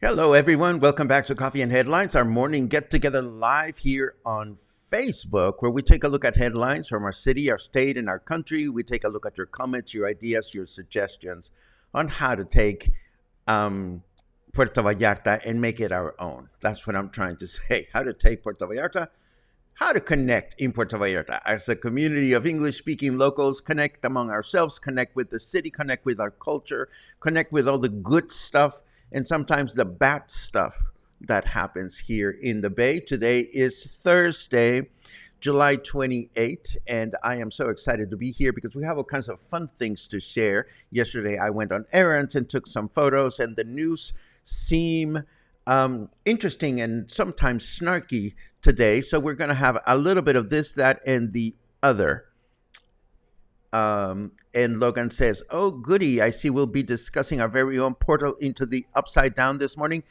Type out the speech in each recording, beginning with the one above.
Hello, everyone. Welcome back to Coffee and Headlines, our morning get together live here on Facebook, where we take a look at headlines from our city, our state, and our country. We take a look at your comments, your ideas, your suggestions on how to take Puerto Vallarta and make it our own. That's what I'm trying to say. How to take Puerto Vallarta, how to connect in Puerto Vallarta as a community of English-speaking locals, connect among ourselves, connect with the city, connect with our culture, connect with all the good stuff and sometimes the bad stuff that happens here in the Bay. Today is Thursday, July 28th, and I am so excited to be here because we have all kinds of fun things to share. Yesterday, I went on errands and took some photos, and the news seem interesting and sometimes snarky today. So we're going to have a little bit of this, that, and the other. And Logan says, oh, goody, I see we'll be discussing our very own portal into the upside down this morning.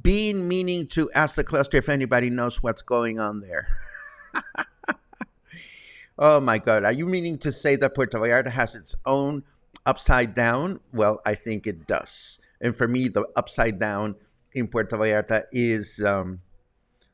Been meaning to ask the cluster if anybody knows what's going on there. Oh, my God. Are you meaning to say that Puerto Vallarta has its own upside down? Well, I think it does. And for me, the upside down in Puerto Vallarta is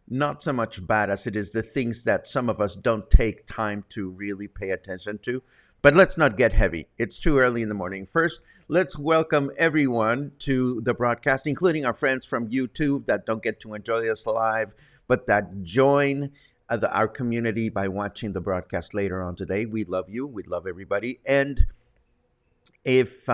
not so much bad as it is the things that some of us don't take time to really pay attention to. But let's not get heavy. It's too early in the morning. First, let's welcome everyone to the broadcast, including our friends from YouTube that don't get to enjoy us live, but that join our community by watching the broadcast later on today. We love you. We love everybody. And if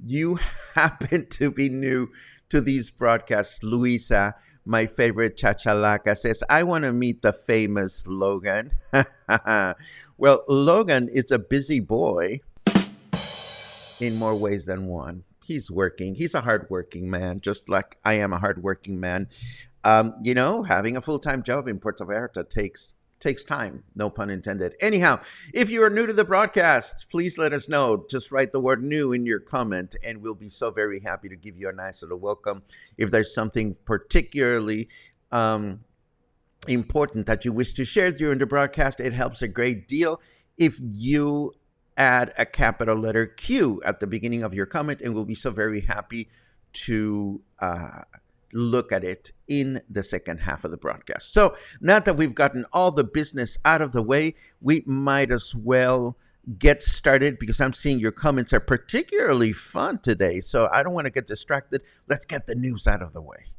you happen to be new to these broadcasts, Luisa, my favorite chachalaca, says, I want to meet the famous Logan. Well, Logan is a busy boy in more ways than one. He's working. He's a hardworking man, just like I am a hardworking man. Having a full-time job in Puerto Vallarta takes time, no pun intended. Anyhow, if you are new to the broadcast, please let us know. Just write the word new in your comment, and we'll be so very happy to give you a nice little welcome. If there's something particularly important that you wish to share during the broadcast, it helps a great deal if you add a capital letter Q at the beginning of your comment, and we'll be so very happy to look at it in the second half of the broadcast. So now that we've gotten all the business out of the way, we might as well get started because I'm seeing your comments are particularly fun today. So I don't want to get distracted. Let's get the news out of the way.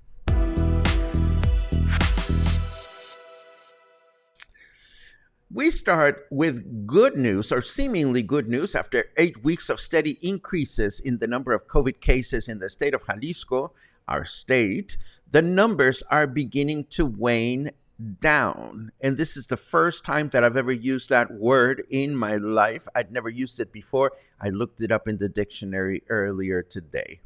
We start with good news, or seemingly good news, after 8 weeks of steady increases in the number of COVID cases in the state of Jalisco, our state. The numbers are beginning to wane down. And this is the first time that I've ever used that word in my life. I'd never used it before. I looked it up in the dictionary earlier today.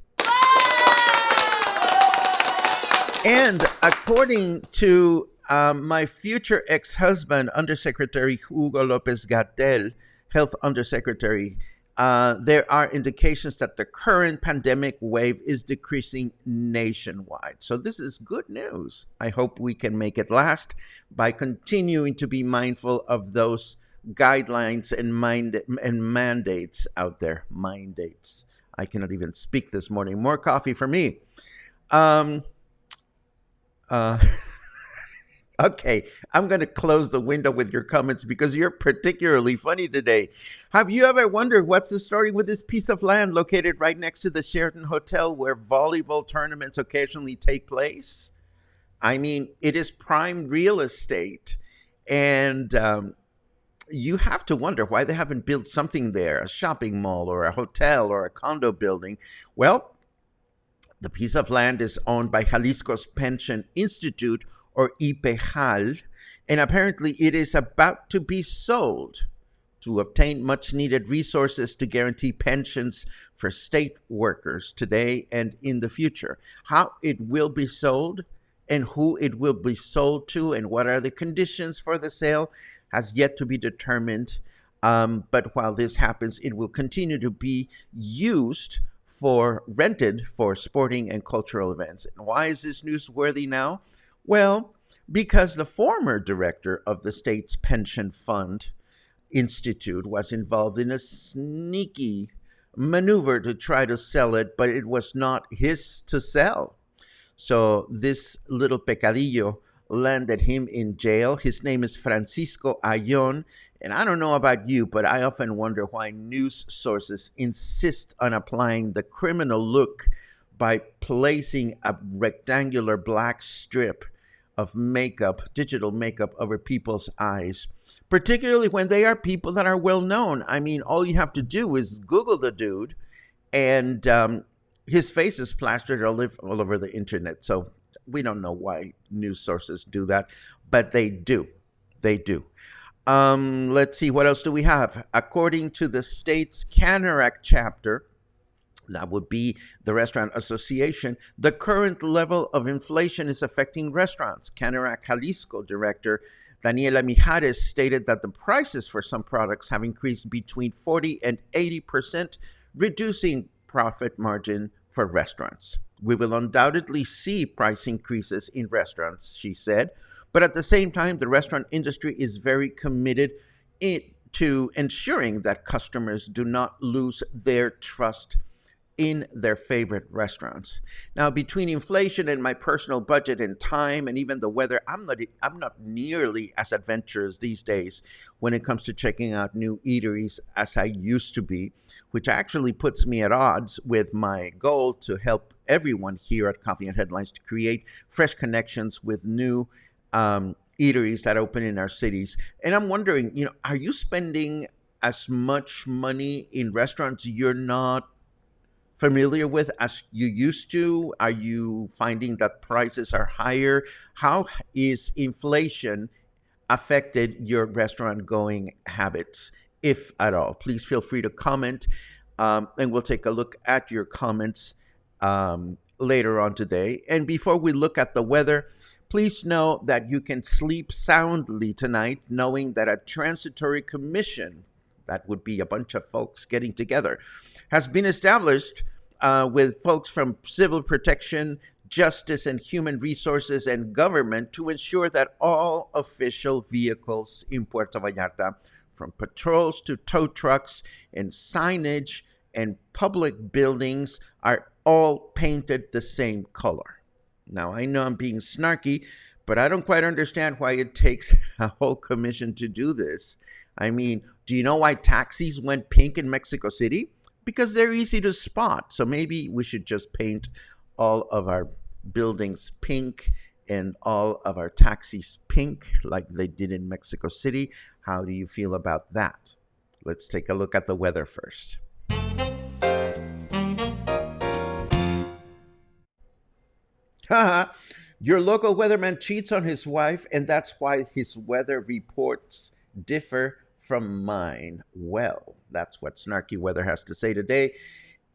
And according to my future ex-husband, Undersecretary Hugo Lopez-Gatell, Health Undersecretary, there are indications that the current pandemic wave is decreasing nationwide. So, this is good news. I hope we can make it last by continuing to be mindful of those guidelines and mandates out there. Mandates. I cannot even speak this morning. More coffee for me. Um, uh, Okay, I'm going to close the window with your comments because you're particularly funny today. Have you ever wondered what's the story with this piece of land located right next to the Sheraton Hotel where volleyball tournaments occasionally take place? I mean, it is prime real estate. And you have to wonder why they haven't built something there, a shopping mall or a hotel or a condo building. Well, the piece of land is owned by Jalisco's Pension Institute, or IPEJAL, and apparently it is about to be sold to obtain much needed resources to guarantee pensions for state workers today and in the future. How it will be sold and who it will be sold to and what are the conditions for the sale has yet to be determined. But while this happens, it will continue to be used for rented for sporting and cultural events. And why is this newsworthy now? Well, because the former director of the state's pension fund institute was involved in a sneaky maneuver to try to sell it, but it was not his to sell. So this little pecadillo landed him in jail. His name is Francisco Ayon. And I don't know about you, but I often wonder why news sources insist on applying the criminal look by placing a rectangular black strip of makeup, digital makeup, over people's eyes, particularly when they are people that are well known. I mean, all you have to do is Google the dude, and his face is plastered all over the internet. So we don't know why news sources do that, but they do. They do. Let's see, what else do we have? According to the state's Canarac chapter, that would be the Restaurant Association, the current level of inflation is affecting restaurants. Canarac Jalisco director Daniela Mijares stated that the prices for some products have increased between 40 and 80%, reducing profit margin for restaurants. We will undoubtedly see price increases in restaurants, she said, but at the same time, the restaurant industry is very committed to ensuring that customers do not lose their trust in their favorite restaurants. Now, between inflation and my personal budget and time and even the weather, I'm not nearly as adventurous these days when it comes to checking out new eateries as I used to be, which actually puts me at odds with my goal to help everyone here at Coffee and Headlines to create fresh connections with new eateries that open in our cities. And I'm wondering, are you spending as much money in restaurants you're not familiar with as you used to? Are you finding that prices are higher? How is inflation affected your restaurant going habits, if at all? Please feel free to comment, and we'll take a look at your comments later on today. And before we look at the weather, please know that you can sleep soundly tonight knowing that a transitory commission, that would be a bunch of folks getting together, has been established with folks from civil protection, justice and human resources, and government to ensure that all official vehicles in Puerto Vallarta, from patrols to tow trucks and signage and public buildings, are all painted the same color. Now, I know I'm being snarky, but I don't quite understand why it takes a whole commission to do this. I mean, do you know why taxis went pink in Mexico City? Because they're easy to spot. So maybe we should just paint all of our buildings pink and all of our taxis pink like they did in Mexico City. How do you feel about that? Let's take a look at the weather first. Your local weatherman cheats on his wife, and that's why his weather reports differ from mine. Well, that's what Snarky Weather has to say today.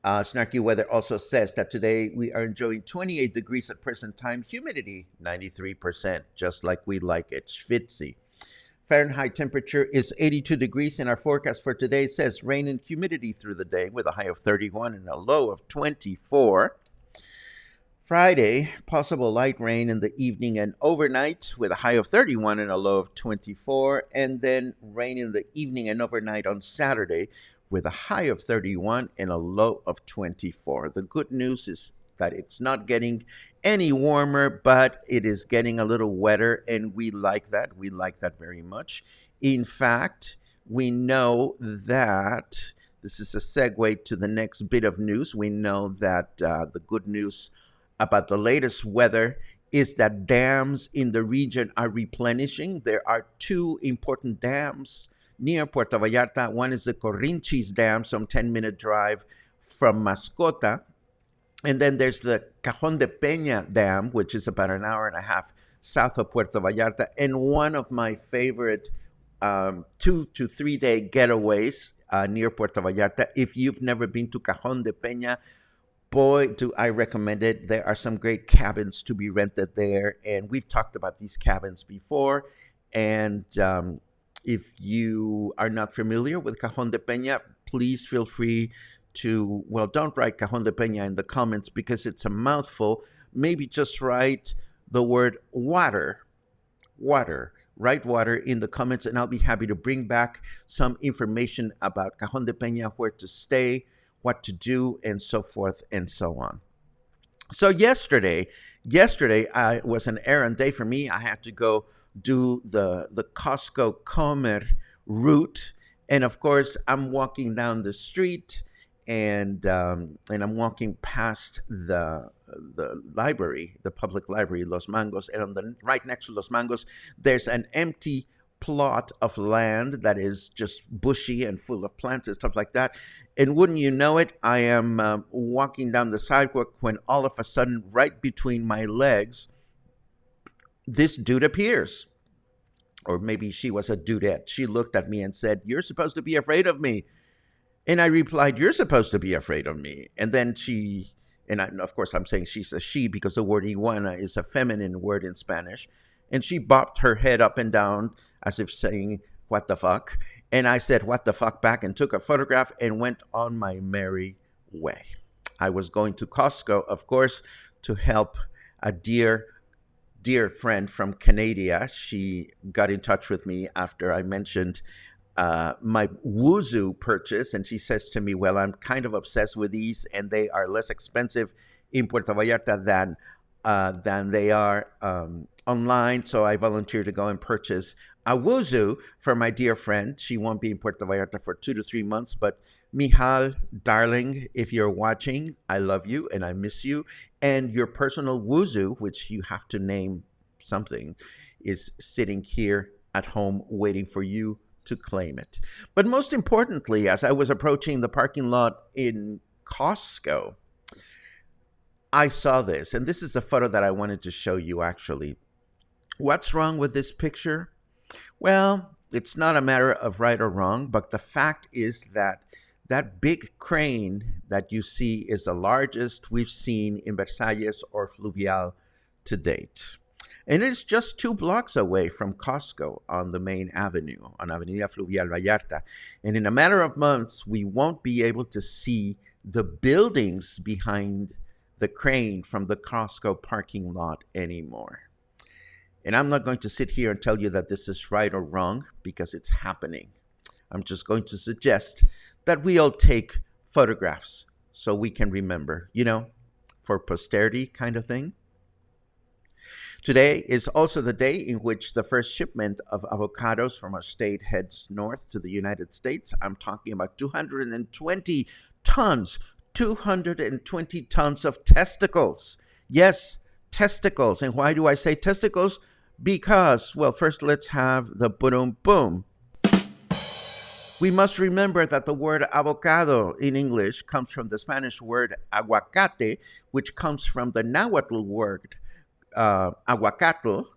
Snarky Weather also says that today we are enjoying 28 degrees at present time, humidity 93%, just like we like it, schwitzy. Fahrenheit temperature is 82 degrees, and our forecast for today says rain and humidity through the day with a high of 31 and a low of 24. Friday, possible light rain in the evening and overnight with a high of 31 and a low of 24. And then rain in the evening and overnight on Saturday with a high of 31 and a low of 24. The good news is that it's not getting any warmer, but it is getting a little wetter, and we like that. We like that very much. In fact, we know that this is a segue to the next bit of news. We know that the good news about the latest weather is that dams in the region are replenishing. There are two important dams near Puerto Vallarta. One is the Corrinchis Dam, some 10-minute drive from Mascota. And then there's the Cajón de Peña Dam, which is about an hour and a half south of Puerto Vallarta. And one of my favorite 2 to 3 day getaways near Puerto Vallarta. If you've never been to Cajón de Peña, boy, do I recommend it. There are some great cabins to be rented there. And we've talked about these cabins before. And if you are not familiar with Cajón de Peña, please feel free to, well, don't write Cajón de Peña in the comments because it's a mouthful. Maybe just write the word water. Write water in the comments, and I'll be happy to bring back some information about Cajón de Peña, where to stay, what to do, and so forth and so on. So yesterday was an errand day for me. I had to go do the Costco Comer route, and of course I'm walking down the street, and I'm walking past the library, the public library, Los Mangos, and on the right next to Los Mangos, there's an empty plot of land that is just bushy and full of plants and stuff like that. And wouldn't you know it, I am walking down the sidewalk when all of a sudden, right between my legs, this dude appears. Or maybe she was a dudette. She looked at me and said, "You're supposed to be afraid of me." And I replied, "You're supposed to be afraid of me." And then of course I'm saying she's a she because the word iguana is a feminine word in Spanish. And she bopped her head up and down as if saying, "What the fuck?" And I said, "What the fuck?" back and took a photograph and went on my merry way. I was going to Costco, of course, to help a dear friend from Canada. She got in touch with me after I mentioned my Wuzu purchase, and she says to me, "Well, I'm kind of obsessed with these, and they are less expensive in Puerto Vallarta than they are online, so I volunteered to go and purchase a Wuzu for my dear friend. She won't be in Puerto Vallarta for 2 to 3 months, but Mijal, darling, if you're watching, I love you and I miss you. And your personal Wuzu, which you have to name something, is sitting here at home waiting for you to claim it." But most importantly, as I was approaching the parking lot in Costco, I saw this, and this is a photo that I wanted to show you actually. What's wrong with this picture? Well, it's not a matter of right or wrong, but the fact is that that big crane that you see is the largest we've seen in Versalles or Fluvial to date. And it's just 2 blocks away from Costco on the main avenue, on Avenida Fluvial Vallarta. And in a matter of months, we won't be able to see the buildings behind the crane from the Costco parking lot anymore. And I'm not going to sit here and tell you that this is right or wrong because it's happening. I'm just going to suggest that we all take photographs so we can remember, for posterity kind of thing. Today is also the day in which the first shipment of avocados from our state heads north to the United States. I'm talking about 220 tons of testicles. Yes, testicles. And why do I say testicles? Because, well, first let's have the boom boom. We must remember that the word avocado in English comes from the Spanish word aguacate, which comes from the Nahuatl word aguacatl,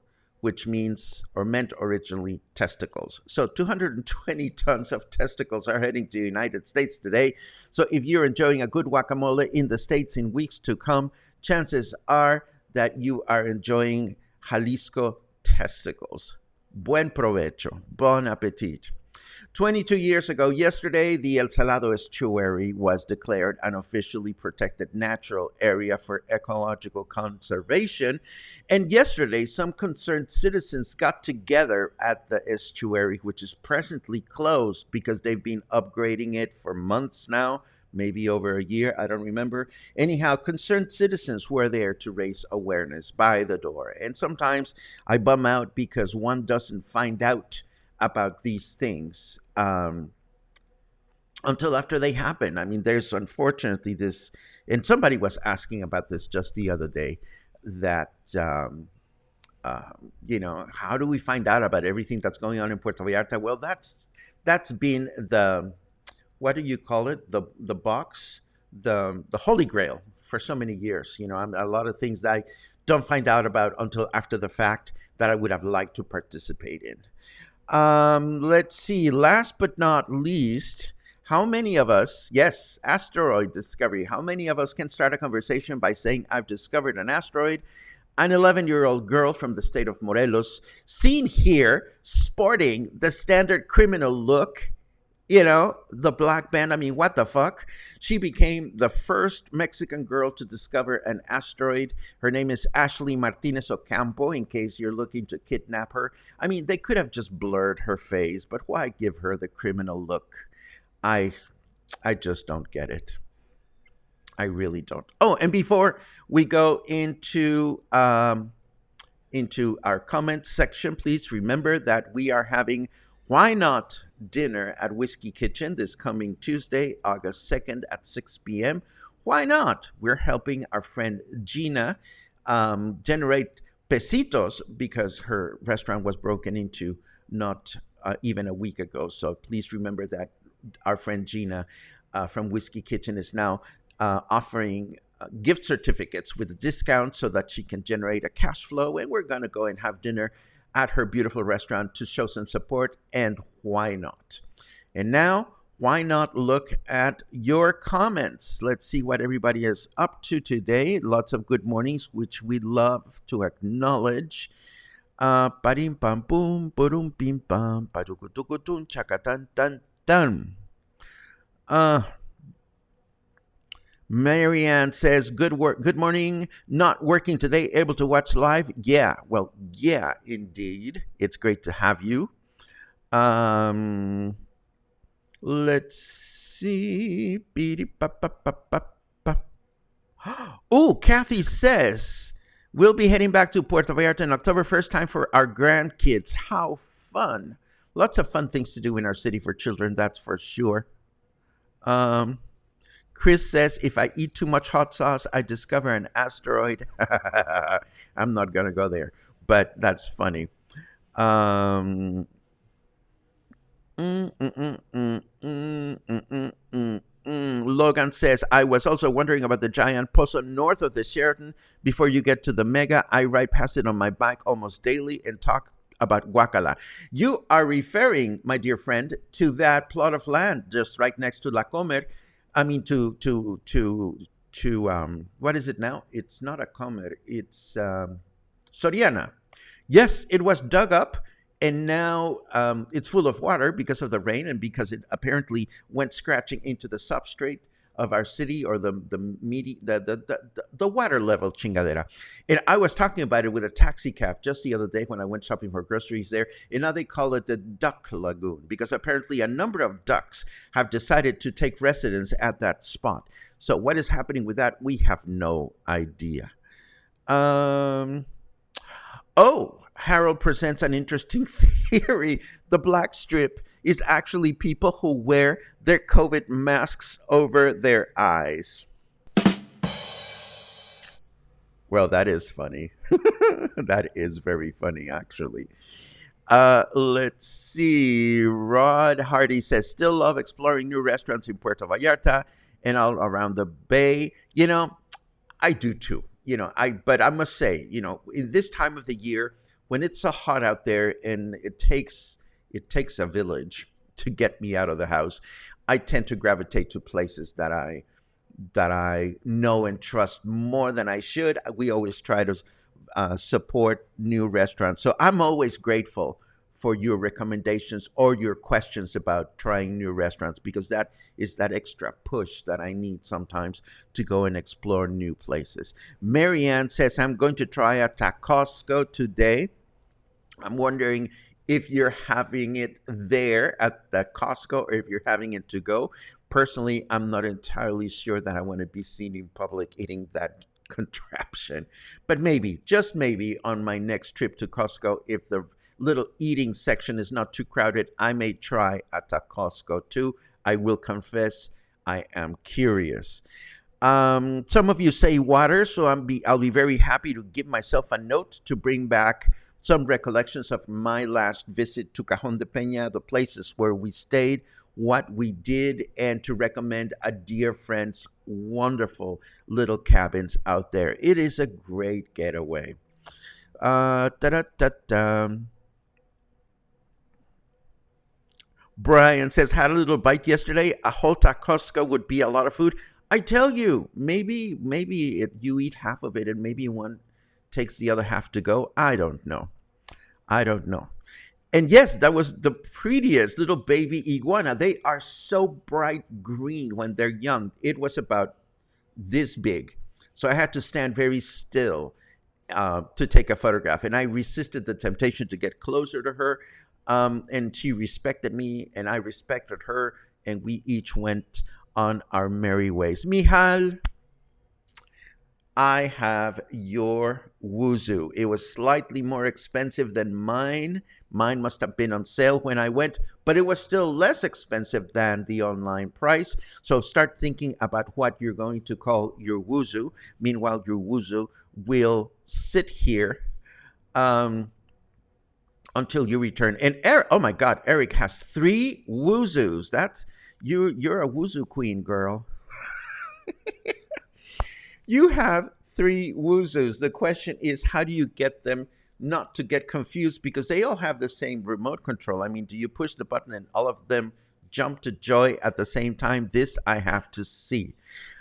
which means or meant originally testicles. So 220 tons of testicles are heading to the United States today. So if you're enjoying a good guacamole in the States in weeks to come, chances are that you are enjoying Jalisco testicles. Buen provecho. Bon appetit. 22 years ago, yesterday, the El Salado estuary was declared an officially protected natural area for ecological conservation. And yesterday, some concerned citizens got together at the estuary, which is presently closed because they've been upgrading it for months now, maybe over a year, I don't remember. Anyhow, concerned citizens were there to raise awareness by the door. And sometimes I bum out because one doesn't find out about these things until after they happen. I mean, there's unfortunately this, and somebody was asking about this just the other day, that how do we find out about everything that's going on in Puerto Vallarta? Well, that's been the, what do you call it? The box, the holy grail for so many years. A lot of things that I don't find out about until after the fact that I would have liked to participate in. Let's see. Last but not least, how many of us, yes, asteroid discovery, how many of us can start a conversation by saying, I've discovered an asteroid? An 11-year-old girl from the state of Morelos, seen here sporting the standard criminal look, the black band. I mean, what the fuck? She became the first Mexican girl to discover an asteroid. Her name is Ashley Martinez Ocampo, in case you're looking to kidnap her. I mean, they could have just blurred her face, but why give her the criminal look? I just don't get it. I really don't. Oh, and before we go into our comments section, please remember that we are having Why Not dinner at Whiskey Kitchen this coming Tuesday, August 2nd at 6 p.m. Why not? We're helping our friend Gina generate pesitos because her restaurant was broken into not even a week ago. So please remember that our friend Gina from Whiskey Kitchen is now offering gift certificates with a discount so that she can generate a cash flow. And we're going to go and have dinner at her beautiful restaurant to show some support. And why not? And now, why not look at your comments? Let's see what everybody is up to today. Lots of good mornings, which we love to acknowledge. Parim pam boom, burum pim pam, padukutukutun, chakatan tan tan. Marianne says, good morning. Not working today, able to watch live? Yeah, well, yeah, indeed. It's great to have you. Let's see. Oh, Kathy says, we'll be heading back to Puerto Vallarta in October, first time for our grandkids. How fun. Lots of fun things to do in our city for children, that's for sure. Chris says, if I eat too much hot sauce, I discover an asteroid. I'm not going to go there, but that's funny. Logan says, I was also wondering about the giant pozo north of the Sheraton. Before you get to the mega, I ride past it on my bike almost daily and talk about guacala. You are referring, my dear friend, to that plot of land just right next to La Comer. I mean, to what is it now? It's not a Comer. It's Soriana. Yes, it was dug up, and now it's full of water because of the rain and because it apparently went scratching into the substrate of our city, or the water level chingadera. And I was talking about it with a taxi cab just the other day when I went shopping for groceries there. And now they call it the Duck Lagoon because apparently a number of ducks have decided to take residence at that spot. So what is happening with that? We have no idea. Harold presents an interesting theory. The black strip is actually people who wear their COVID masks over their eyes. Well, that is funny. That is very funny, actually. Let's see. Rod Hardy says, still love exploring new restaurants in Puerto Vallarta and all around the bay. I do too. But I must say, in this time of the year, when it's so hot out there and it takes a village to get me out of the house, I tend to gravitate to places that I know and trust more than I should. We always try to support new restaurants. So I'm always grateful for your recommendations or your questions about trying new restaurants, because that is that extra push that I need sometimes to go and explore new places. Marianne says, I'm going to try a tacosco today. I'm wondering if you're having it there at the Costco or if you're having it to go. Personally, I'm not entirely sure that I want to be seen in public eating that contraption. But maybe, just maybe, on my next trip to Costco, if the little eating section is not too crowded, I may try at a Costco too. I will confess, I am curious. Some of you say water, so I'll be very happy to give myself a note to bring back some recollections of my last visit to Cajon de Peña, the places where we stayed, what we did, and to recommend a dear friend's wonderful little cabins out there. It is a great getaway. Da-da-da-da. Brian says, had a little bite yesterday. A whole Costco would be a lot of food. I tell you, maybe you eat half of it and maybe one takes the other half to go. I don't know. I don't know. And yes, that was the prettiest little baby iguana. They are so bright green when they're young. It was about this big. So I had to stand very still to take a photograph. And I resisted the temptation to get closer to her. And she respected me, and I respected her. And we each went on our merry ways. Mijal, I have your wuzu. It was slightly more expensive than mine. Mine must have been on sale when I went, but it was still less expensive than the online price. So start thinking about what you're going to call your wuzu. Meanwhile, your wuzu will sit here until you return. And Eric, oh my God, Eric has 3 wuzus. That's you're a wuzu queen, girl. You have 3 wuzus. The question is, how do you get them not to get confused? Because they all have the same remote control. I mean, do you push the button and all of them jump to joy at the same time? This I have to see.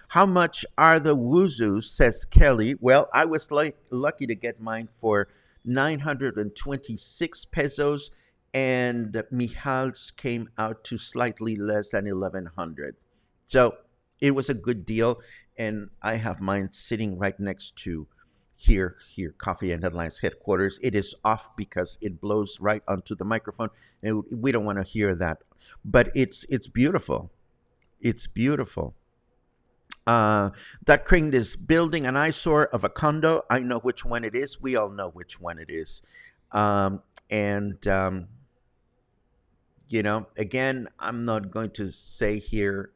How much are the wuzus, says Kelly? Well, I was lucky to get mine for 926 pesos, and Mijal's came out to slightly less than 1100. So it was a good deal, and I have mine sitting right next to here, Coffee and Headlines headquarters. It is off because it blows right onto the microphone, and we don't want to hear that. But it's beautiful. It's beautiful. That crane is building an eyesore of a condo. I know which one it is. We all know which one it is. And again, I'm not going to sit here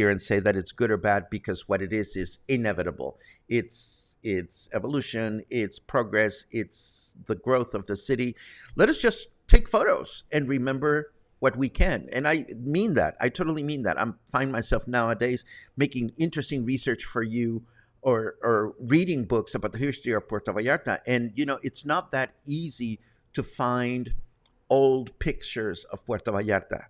and say that it's good or bad, because what it is inevitable. It's evolution, it's progress, it's the growth of the city. Let us just take photos and remember what we can. And I mean that. I totally mean that. I find myself nowadays making interesting research for you, or reading books about the history of Puerto Vallarta. And, it's not that easy to find old pictures of Puerto Vallarta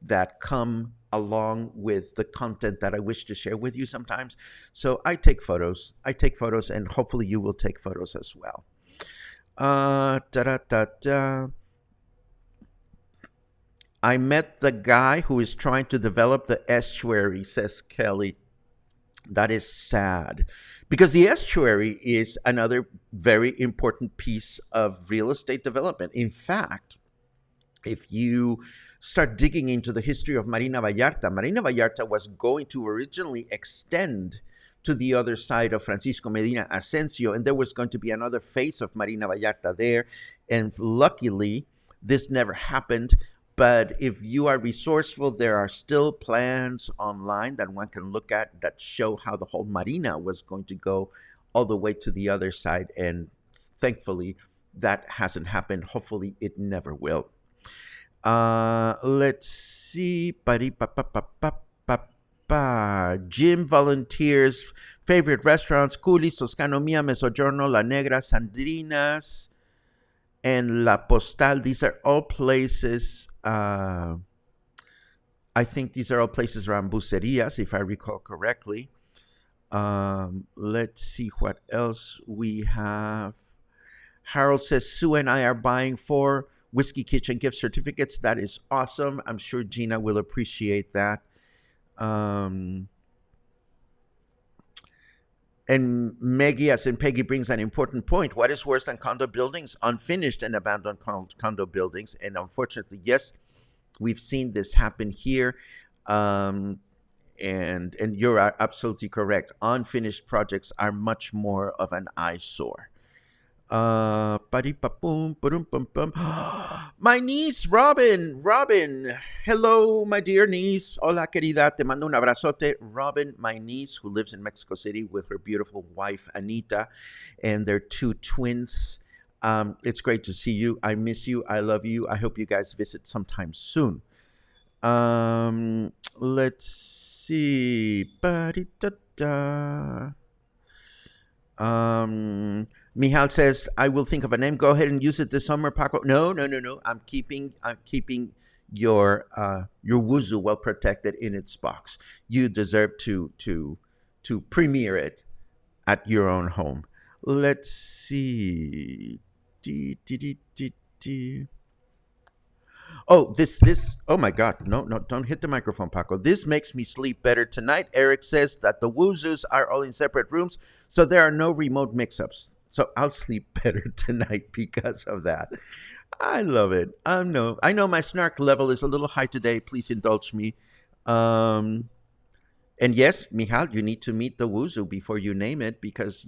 that come along with the content that I wish to share with you sometimes. So I take photos, and hopefully you will take photos as well. I met the guy who is trying to develop the estuary, says Kelly. That is sad, because the estuary is another very important piece of real estate development. In fact, if you start digging into the history of Marina Vallarta was going to originally extend to the other side of Francisco Medina Asensio, and there was going to be another face of Marina Vallarta there. And luckily, this never happened. But if you are resourceful, there are still plans online that one can look at that show how the whole marina was going to go all the way to the other side. And thankfully, that hasn't happened. Hopefully, it never will. Let's see. Jim volunteers. Favorite restaurants: Coolies, Toscano Mia, Mezzogiorno, La Negra, Sandrinas, and La Postal. These are all places. I think these are all places around Bucerias, if I recall correctly. Let's see what else we have. Harold says, Sue and I are buying 4 Whiskey Kitchen gift certificates. That is awesome. I'm sure Gina will appreciate that. Um, and Maggie, as in Peggy, brings an important point. What is worse than condo buildings? Unfinished and abandoned condo buildings. And unfortunately, yes, we've seen this happen here. Um, and you're absolutely correct. Unfinished projects are much more of an eyesore. Pari-pa-pum, pa-dum-pum-pum. My niece, Robin. Robin. Hello, my dear niece. Hola, querida. Te mando un abrazote. Robin, my niece, who lives in Mexico City with her beautiful wife, Anita, and their two twins. It's great to see you. I miss you. I love you. I hope you guys visit sometime soon. Let's see. Ba-di-da-da. Mihal says, I will think of a name. Go ahead and use it this summer, Paco. No, no, no, no. I'm keeping your wuzu well protected in its box. You deserve to premiere it at your own home. Let's see. Dee, dee, dee, dee, dee. Oh, this. Oh my God! No, no! Don't hit the microphone, Paco. This makes me sleep better tonight. Eric says that the Woozos are all in separate rooms, so there are no remote mix-ups. So I'll sleep better tonight because of that. I love it. I know my snark level is a little high today. Please indulge me. Um, and yes, Michal, you need to meet the Woozoo before you name it because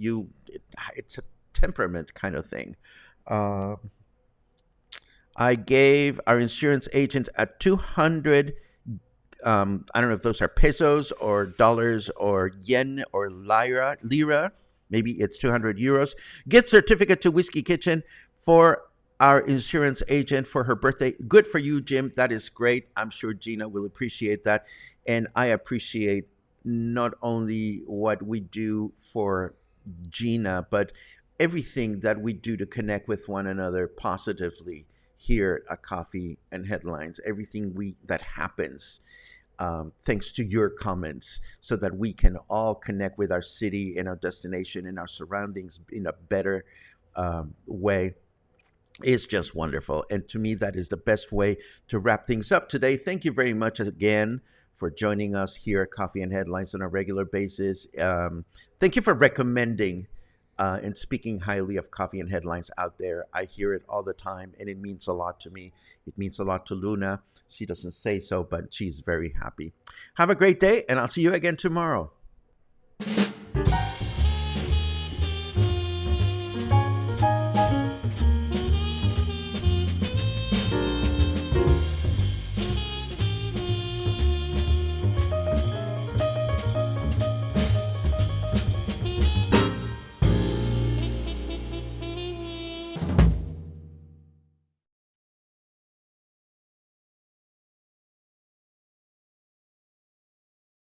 it's a temperament kind of thing. Uh, I gave our insurance agent a 200, I don't know if those are pesos or dollars or yen or lira. Maybe it's 200 euros. Gift certificate to Whiskey Kitchen for our insurance agent for her birthday. Good for you, Jim. That is great. I'm sure Gina will appreciate that. And I appreciate not only what we do for Gina, but everything that we do to connect with one another positively here at Coffee and Headlines. Everything that happens, thanks to your comments, so that we can all connect with our city and our destination and our surroundings in a better way is just wonderful. And to me, that is the best way to wrap things up today. Thank you very much again for joining us here at Coffee and Headlines on a regular basis. Thank you for recommending and speaking highly of Coffee and Headlines out there. I hear it all the time, and it means a lot to me. It means a lot to Luna. She doesn't say so, but she's very happy. Have a great day, and I'll see you again tomorrow.